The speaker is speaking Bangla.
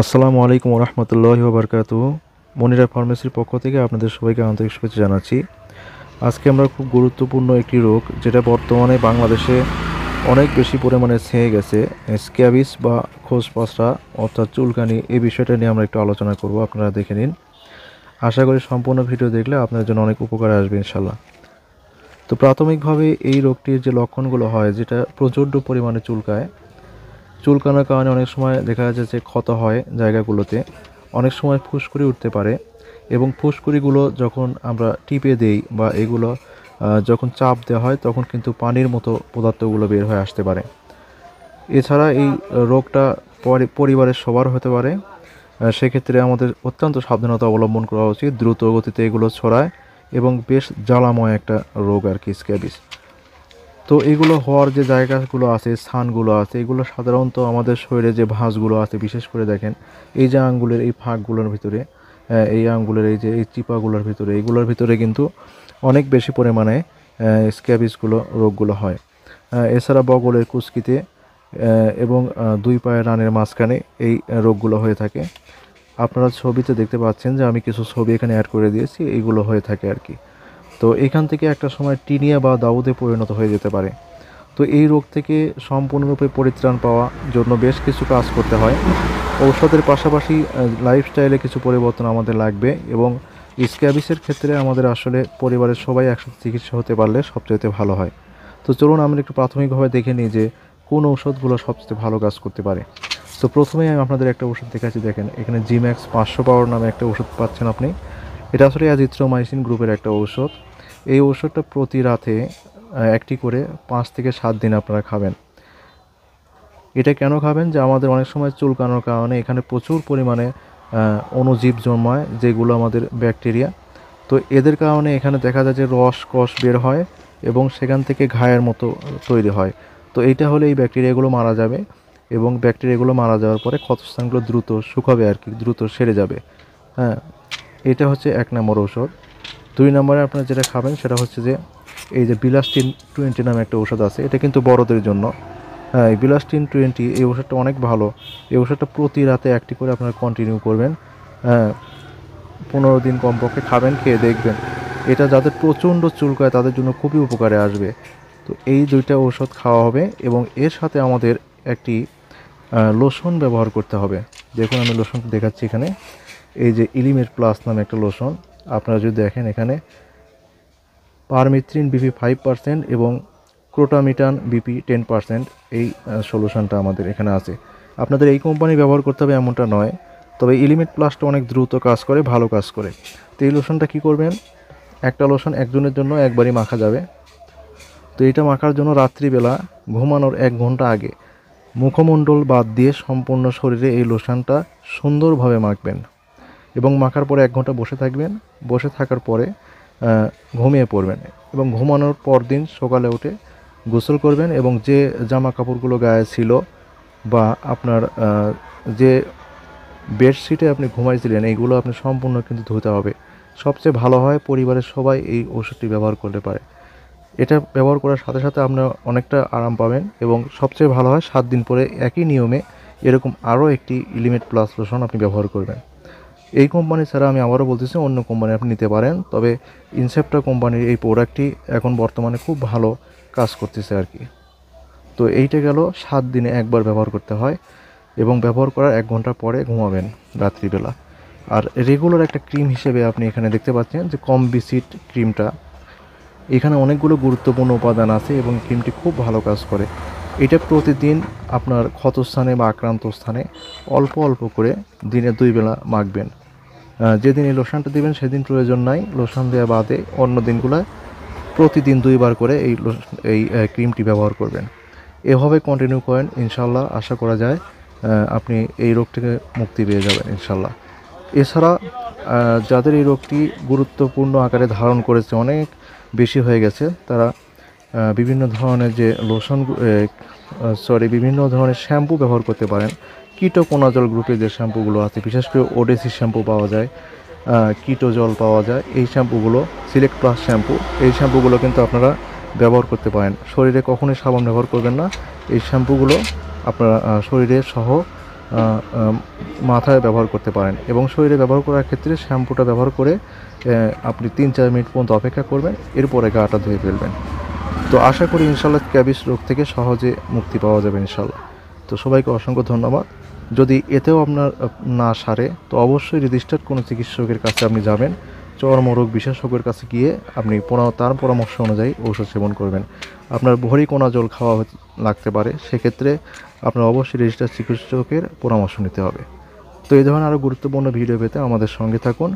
আসসালামু আলাইকুম রহমতুল্লাহি ওবরকাতুহু। মনিরা ফার্মেসির পক্ষ থেকে আপনাদের সবাইকে আন্তরিক শুভেচ্ছা জানাচ্ছি। আজকে আমরা খুব গুরুত্বপূর্ণ একটি রোগ, যেটা বর্তমানে বাংলাদেশে অনেক বেশি পরিমাণে ছেয়ে গেছে, স্ক্যাবিস বা খোসপচা অর্থাৎ চুলকানি, এই বিষয়টা নিয়ে আমরা একটু আলোচনা করব। আপনারা দেখে নিন। আশা করি সম্পূর্ণ ভিডিও দেখলে আপনাদের জন্য অনেক উপকারে আসবে ইনশাল্লাহ। তো প্রাথমিকভাবে এই রোগটির যে লক্ষণগুলো হয়, যেটা প্রচণ্ড পরিমাণে চুলকানোর কারণে অনেক সময় দেখা যাচ্ছে যে ক্ষত হয় জায়গাগুলোতে, অনেক সময় ফুসকুড়ি উঠতে পারে, এবং ফুসকুড়িগুলো যখন আমরা টিপে দেই বা এগুলো যখন চাপ দেওয়া হয়, তখন কিন্তু পানির মতো পদার্থগুলো বের হয়ে আসতে পারে। এছাড়া এই রোগটা পরিবারের সবার হতে পারে। সেক্ষেত্রে আমাদের অত্যন্ত সাবধানতা অবলম্বন করা উচিত। দ্রুত গতিতে এগুলো ছড়ায় এবং বেশ জ্বালাময় একটা রোগ আর কি, স্ক্যাবিস। তো এগুলো হওয়ার যে জায়গাগুলো আছে, স্থানগুলো আছে, এগুলো সাধারণত আমাদের শরীরে যে ভাঁজগুলো আছে, বিশেষ করে দেখেন এই যে আঙ্গুলের এই ফাঁকগুলোর ভিতরে, এই আঙ্গুলের এই যে এই চিপাগুলোর ভিতরে, এইগুলোর ভিতরে কিন্তু অনেক বেশি পরিমাণে স্ক্যাবিসগুলো রোগগুলো হয়। এছাড়া বগলের কুচকিতে এবং দুই পায়ের রানের মাঝখানে এই রোগগুলো হয়ে থাকে। আপনারা ছবিতে দেখতে পাচ্ছেন যে আমি কিছু ছবি এখানে অ্যাড করে দিয়েছি, এইগুলো হয়ে থাকে আর কি। তো এখান থেকে একটা সময় টিনিয়া বা দাউদে পরিণত হয়ে যেতে পারে। তো এই রোগ থেকে সম্পূর্ণরূপে পরিত্রাণ পাওয়ার জন্য বেশ কিছু কাজ করতে হয়। ঔষধের পাশাপাশি লাইফস্টাইলে কিছু পরিবর্তন আমাদের লাগবে, এবং স্ক্যাবিসের ক্ষেত্রে আমাদের আসলে পরিবারের সবাই একসাথে চিকিৎসা হতে পারলে সবচেয়ে ভালো হয়। তো চলুন আমরা একটু প্রাথমিকভাবে দেখে নিই যে কোন ঔষধগুলো সবচেয়ে ভালো কাজ করতে পারে। তো প্রথমেই আমি আপনাদের একটা ওষুধ দেখাচ্ছি। দেখেন এখানে জিম্যাক্স 500 পাওয়ার নামে একটা ওষুধ পাচ্ছেন আপনি। এটা আসলে অ্যাজিথ্রোমাইসিন গ্রুপের একটা ঔষধ। এই ওষুধটা প্রতি রাতে একটি করে 5 থেকে 7 দিন আপনারা খাবেন। এটা কেন খাবেন? যে আমাদের অনেক সময় চুলকানোর কারণে এখানে প্রচুর পরিমাণে অণুজীব জন্মায়, যেগুলো আমাদের ব্যাকটেরিয়া। তো এদের কারণে এখানে দেখা যায় যে রস কষ বের হয় এবং সেখান থেকে ঘায়ের মতো তৈরি হয়। তো এইটা হলে এই ব্যাকটেরিয়াগুলো মারা যাবে, এবং ব্যাকটেরিয়াগুলো মারা যাওয়ার পরে ক্ষতস্থানগুলো দ্রুত শুকাবে আর কি, দ্রুত সেরে যাবে। হ্যাঁ, এটা হচ্ছে 1 নম্বর ঔষধ। 2 নম্বরে আপনারা যেটা খাবেন সেটা হচ্ছে যে এই যে বিলাস্টিন 20 নামে একটা ঔষধ আছে। এটা কিন্তু বড়দের জন্য। হ্যাঁ, এই বিলাস্টিন 20 এই ওষুধটা অনেক ভালো। এই ওষুধটা প্রতি রাতে একটি করে আপনারা কন্টিনিউ করবেন। হ্যাঁ, 15 দিন কমপক্ষে খাবেন, খেয়ে দেখবেন। এটা যাদের প্রচণ্ড চুলকায় তাদের জন্য খুবই উপকারে আসবে। তো এই 2টা ঔষধ খাওয়া হবে, এবং এর সাথে আমাদের একটি লোশন ব্যবহার করতে হবে। দেখুন আমি লোশনটা দেখাচ্ছি এখানে। এই যে ইলিমেট প্লাস নামে একটা লোশন। আপনারা যদি দেখেন এখানে পারমিথ্রিন বিপি 5% এবং ক্রোটামিটান বিপি 10%, এই সলিউশনটা আমাদের এখানে আছে। আপনাদের এই কোম্পানি ব্যবহার করতে হবে এমনটা নয়, তবে এলিমেন্ট প্লাসটা অনেক দ্রুত কাজ করে, ভালো কাজ করে। তো এই লোশনটা কী করবেন, একটা লোশন একজনের জন্য একবারই মাখা যাবে। তো এটা মাখার জন্য রাত্রিবেলা ঘুমানোর 1 ঘন্টা আগে মুখমণ্ডল বাদ দিয়ে সম্পূর্ণ শরীরে এই লোশনটা সুন্দরভাবে মাখবেন, এবং মাখার পরে 1 ঘন্টা বসে থাকবেন। বসে থাকার পরে ঘুমিয়ে পড়বেন, এবং ঘুমানোর পর দিন সকালে উঠে গোসল করবেন, এবং যে জামা কাপড়গুলো গায়ে ছিল বা আপনার যে বেডশিটে আপনি ঘুমাইছিলেন, এইগুলো আপনি সম্পূর্ণ কিন্তু ধুতে হবে। সবচেয়ে ভালো হয় পরিবারের সবাই এই ওষুধটি ব্যবহার করতে পারে। এটা ব্যবহার করার সাথে সাথে আপনারা অনেকটা আরাম পাবেন, এবং সবচেয়ে ভালো হয় 7 দিন পরে একই নিয়মে এরকম আরও একটি ইলিমেট প্লাস লোশন আপনি ব্যবহার করবেন। এই কোম্পানি ছাড়া আমি আবারও বলতেছি অন্য কোম্পানি আপনি নিতে পারেন, তবে ইনসেপ্টা কোম্পানির এই প্রোডাক্টটি এখন বর্তমানে খুব ভালো কাজ করতেছে আর কি। তো এইটা গেল 7 দিনে একবার ব্যবহার করতে হয়, এবং ব্যবহার করার 1 ঘন্টা পরে ঘুমাবেন রাত্রিবেলা। আর রেগুলার একটা ক্রিম হিসেবে আপনি এখানে দেখতে পাচ্ছেন যে কমবিসিট ক্রিমটা। এখানে অনেকগুলো গুরুত্বপূর্ণ উপাদান আছে এবং ক্রিমটি খুব ভালো কাজ করে। এটা প্রতিদিন আপনার ক্ষতস্থানে বা আক্রান্ত স্থানে অল্প অল্প করে দিনে 2 বেলা মাখবেন। যেদিন এই লোশনটা দেবেন সেদিন প্রয়োজন নাই, লোশন দেওয়া বাদে অন্য দিনগুলোয় প্রতিদিন 2 বার করে এই ক্রিমটি ব্যবহার করবেন। এভাবে কন্টিনিউ করেন, ইনশাল্লাহ আশা করা যায় আপনি এই রোগ থেকে মুক্তি পেয়ে যাবেন ইনশাল্লাহ। এছাড়া যাদের এই রোগটি গুরুত্বপূর্ণ আকারে ধারণ করেছে, অনেক বেশি হয়ে গেছে, তারা বিভিন্ন ধরনের যে বিভিন্ন ধরনের শ্যাম্পু ব্যবহার করতে পারেন। কিটোকোনাজল গ্রুপের যে শ্যাম্পুগুলো আছে, বিশেষ করে ওডেসি শ্যাম্পু পাওয়া যায়, কিটো জল পাওয়া যায়, এই শ্যাম্পুগুলো, সিলেক্ট প্লাস শ্যাম্পু, এই শ্যাম্পুগুলো কিন্তু আপনারা ব্যবহার করতে পারেন। শরীরে কখনোই সাবান ব্যবহার করবেন না। এই শ্যাম্পুগুলো আপনারা শরীরে সহ মাথায় ব্যবহার করতে পারেন এবং শরীরে ব্যবহার করার ক্ষেত্রে শ্যাম্পুটা ব্যবহার করে আপনি 3-4 মিনিট পর্যন্ত অপেক্ষা করবেন, এরপরে গাটা ধুয়ে ফেলবেন। তো আশা করি ইনশাল্লাহ স্ক্যাবিস রোগ থেকে সহজে মুক্তি পাওয়া যাবে ইনশাল্লাহ। তো সবাইকে অসংখ্য ধন্যবাদ। যদি এতেও আপনার না সারে তো অবশ্যই রেজিস্টার্ড কোনো চিকিৎসকের কাছে আপনি যাবেন, চর্মরোগ বিশেষজ্ঞের কাছে গিয়ে আপনি তার পরামর্শ অনুযায়ী ঔষধ সেবন করবেন। আপনার ভরি কোনা জল খাওয়া লাগতে পারে, সেক্ষেত্রে আপনার অবশ্যই রেজিস্টার্ড চিকিৎসকের পরামর্শ নিতে হবে। তো এই ধরনের আরও গুরুত্বপূর্ণ ভিডিও পেতে আমাদের সঙ্গে থাকুন।